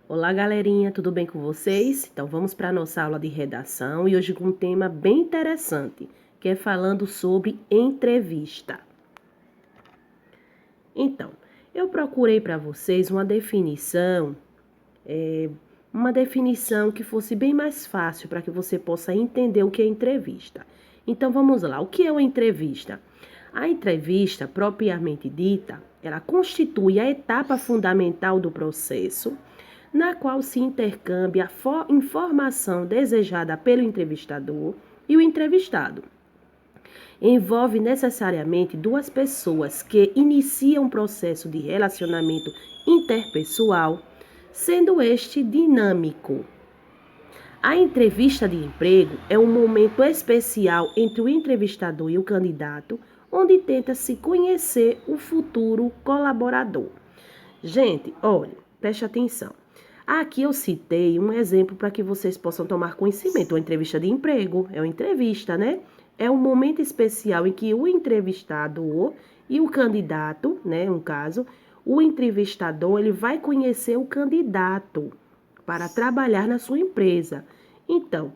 Olá, galerinha, tudo bem com vocês? Então, vamos para a nossa aula de redação e hoje com um tema bem interessante, que é falando sobre entrevista. Então, eu procurei para vocês uma definição que fosse bem mais fácil para que você possa entender o que é entrevista. Então, vamos lá. O que é uma entrevista? A entrevista, propriamente dita, ela constitui a etapa fundamental do processo, na qual se intercambia a informação desejada pelo entrevistador e o entrevistado. Envolve necessariamente duas pessoas que iniciam um processo de relacionamento interpessoal, sendo este dinâmico. A entrevista de emprego é um momento especial entre o entrevistador e o candidato, onde tenta se conhecer o futuro colaborador. Gente, olha, preste atenção. Aqui eu citei um exemplo para que vocês possam tomar conhecimento. Uma entrevista de emprego é uma entrevista, né? É um momento especial em que o entrevistador e o candidato, né, um caso, o entrevistador, ele vai conhecer o candidato para trabalhar na sua empresa. Então,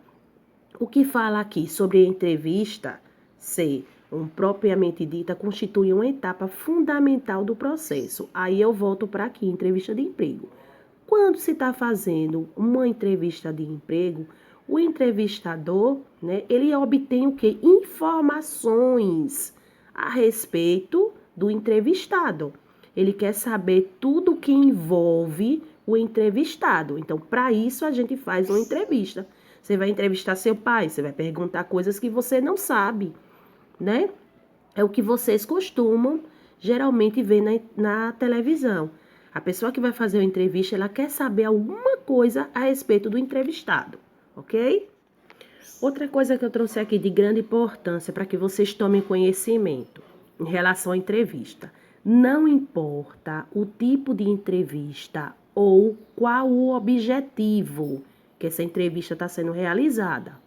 o que fala aqui sobre a entrevista ser propriamente dita constitui uma etapa fundamental do processo. Aí eu volto para aqui, entrevista de emprego. Quando se está fazendo uma entrevista de emprego, o entrevistador, né, ele obtém o quê? Informações a respeito do entrevistado. Ele quer saber tudo o que envolve o entrevistado. Então, para isso, a gente faz uma entrevista. Você vai entrevistar seu pai, você vai perguntar coisas que você não sabe, né? É o que vocês costumam geralmente ver na televisão. A pessoa que vai fazer a entrevista, ela quer saber alguma coisa a respeito do entrevistado, ok? Outra coisa que eu trouxe aqui de grande importância para que vocês tomem conhecimento em relação à entrevista. Não importa o tipo de entrevista ou qual o objetivo que essa entrevista está sendo realizada.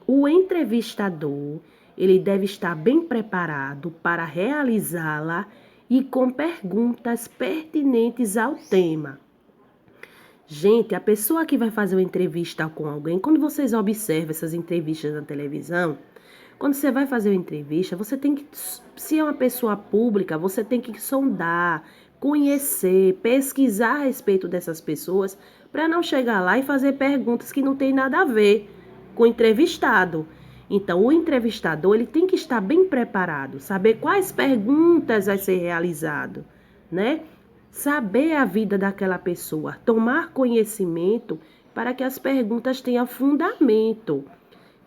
O entrevistador, ele deve estar bem preparado para realizá-la e com perguntas pertinentes ao tema. Gente, a pessoa que vai fazer uma entrevista com alguém, quando vocês observam essas entrevistas na televisão, quando você vai fazer uma entrevista, você tem que, se é uma pessoa pública, você tem que sondar, conhecer, pesquisar a respeito dessas pessoas, para não chegar lá e fazer perguntas que não tem nada a ver com o entrevistado. Então, o entrevistador, ele tem que estar bem preparado, saber quais perguntas vai ser realizado, né? Saber a vida daquela pessoa, tomar conhecimento para que as perguntas tenham fundamento.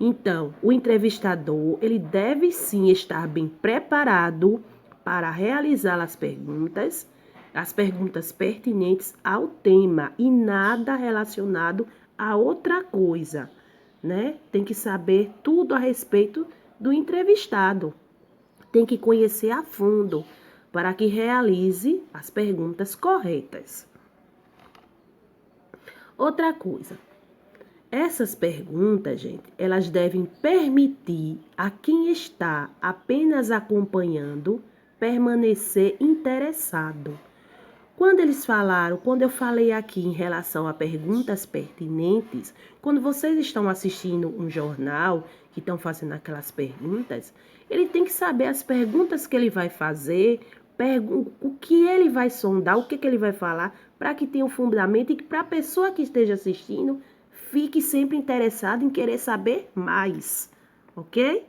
Então, o entrevistador, ele deve sim estar bem preparado para realizar as perguntas pertinentes ao tema e nada relacionado a outra coisa, né? Tem que saber tudo a respeito do entrevistado. Tem que conhecer a fundo para que realize as perguntas corretas. Outra coisa, essas perguntas, gente, elas devem permitir a quem está apenas acompanhando permanecer interessado. Quando eu falei aqui em relação a perguntas pertinentes, quando vocês estão assistindo um jornal que estão fazendo aquelas perguntas, ele tem que saber as perguntas que ele vai fazer, o que ele vai sondar, o que ele vai falar, para que tenha um fundamento e que para a pessoa que esteja assistindo fique sempre interessada em querer saber mais, ok?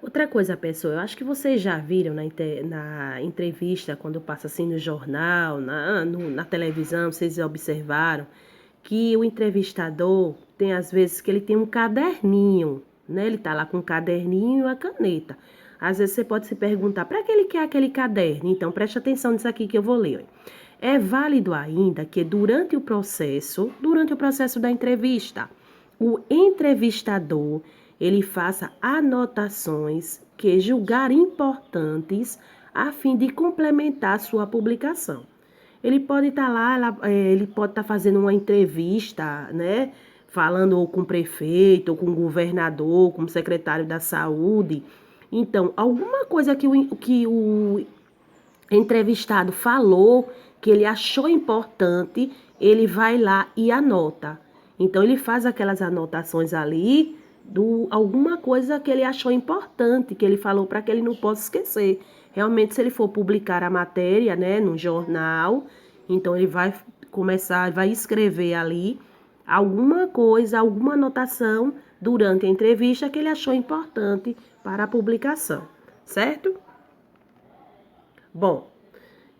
Outra coisa, pessoal, eu acho que vocês já viram na entrevista, quando passa assim no jornal, na televisão, vocês observaram que o entrevistador tem às vezes que ele tem um caderninho, né? Ele tá lá com um caderninho e uma caneta. Às vezes você pode se perguntar, para que ele quer aquele caderno? Então, preste atenção nisso aqui que eu vou ler. É válido ainda que durante o processo da entrevista, o entrevistador ele faça anotações que julgar importantes a fim de complementar sua publicação. Ele pode estar lá, ele pode estar fazendo uma entrevista, né? Falando ou com o prefeito, ou com o governador, com o secretário da saúde. Então, alguma coisa que o entrevistado falou que ele achou importante, ele vai lá e anota. Então, ele faz aquelas anotações ali do alguma coisa que ele achou importante, que ele falou para que ele não possa esquecer. Realmente, se ele for publicar a matéria, né, no jornal, então ele vai começar, vai escrever ali alguma coisa, alguma anotação durante a entrevista que ele achou importante para a publicação, certo? Bom,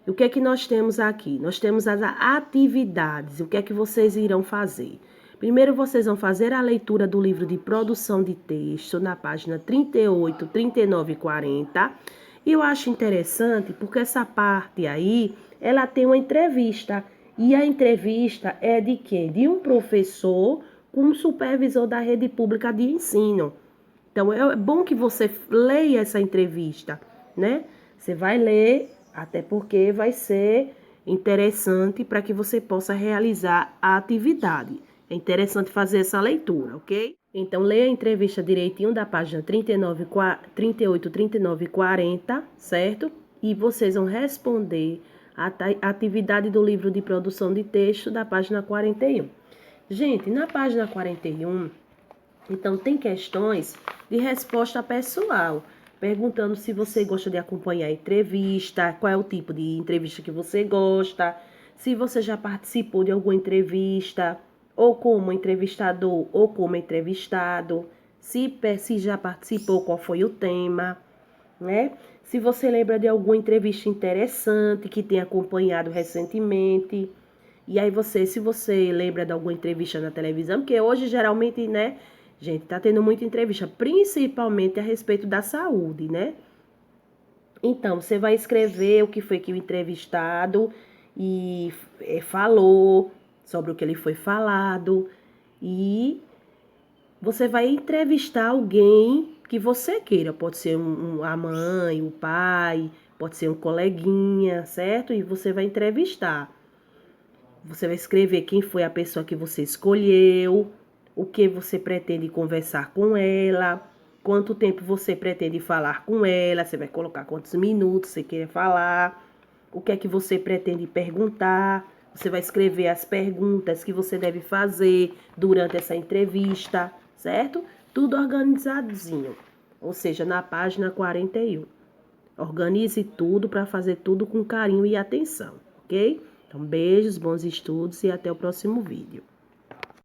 o que é que nós temos aqui? Nós temos as atividades. O que é que vocês irão fazer? Primeiro, vocês vão fazer a leitura do livro de produção de texto na página 38, 39 e 40. E eu acho interessante porque essa parte aí, ela tem uma entrevista. E a entrevista é de quem? De um professor com um supervisor da rede pública de ensino. Então, é bom que você leia essa entrevista, né? Você vai ler, até porque vai ser interessante para que você possa realizar a atividade. É interessante fazer essa leitura, ok? Então, leia a entrevista direitinho da página 39, 38, 39 e 40, certo? E vocês vão responder a atividade do livro de produção de texto da página 41. Gente, na página 41, então tem questões de resposta pessoal, perguntando se você gosta de acompanhar a entrevista, qual é o tipo de entrevista que você gosta, se você já participou de alguma entrevista, ou como entrevistador ou como entrevistado, se já participou, qual foi o tema, né? Se você lembra de alguma entrevista interessante que tenha acompanhado recentemente. E aí se você lembra de alguma entrevista na televisão, porque hoje geralmente, né, gente, tá tendo muita entrevista, principalmente a respeito da saúde, né? Então, você vai escrever o que foi que o entrevistado falou, sobre o que ele foi falado, e você vai entrevistar alguém que você queira. Pode ser a mãe, o pai, pode ser um coleguinha, certo? E você vai entrevistar. Você vai escrever quem foi a pessoa que você escolheu, o que você pretende conversar com ela, quanto tempo você pretende falar com ela, você vai colocar quantos minutos você quer falar, o que é que você pretende perguntar, você vai escrever as perguntas que você deve fazer durante essa entrevista, certo? Tudo organizadinho, ou seja, na página 41. Organize tudo para fazer tudo com carinho e atenção, ok? Então, beijos, bons estudos e até o próximo vídeo.